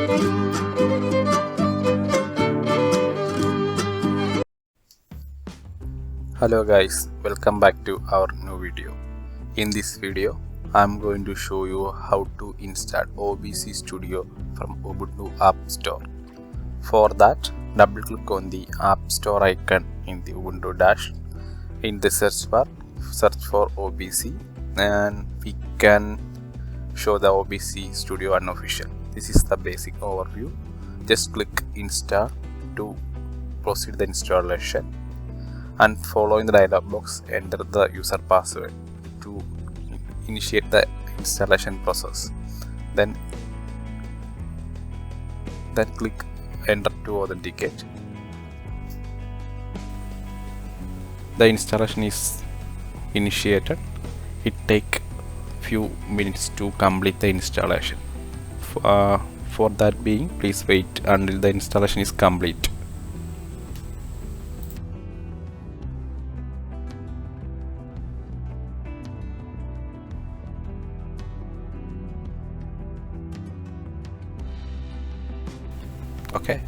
Hello guys, welcome back to our new video. In this video, I'm going to show you how to install OBS Studio from Ubuntu App Store. For that, double click on the App Store icon in the Ubuntu dash. In the search bar, search for OBS and we can show the OBS Studio unofficial. This is the basic overview. Just click install to proceed the installation. And following the dialog box, enter the user password to initiate the installation process. Then click enter to authenticate. The installation is initiated. It takes few minutes to complete the installation. For that being, please wait until the installation is complete. Okay,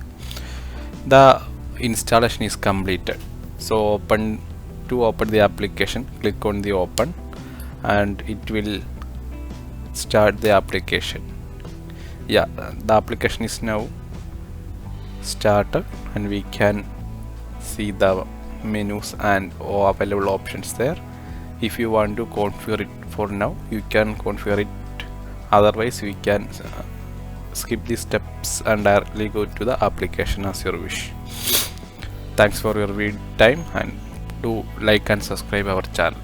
the installation is completed. So open the application, click on the open and it will start the application. Yeah, the application is now started and we can see the menus and all available options there. If you want to configure it for now, you can configure it. Otherwise we can skip these steps and directly go to the application as your wish. Thanks for your time and do like and subscribe our channel.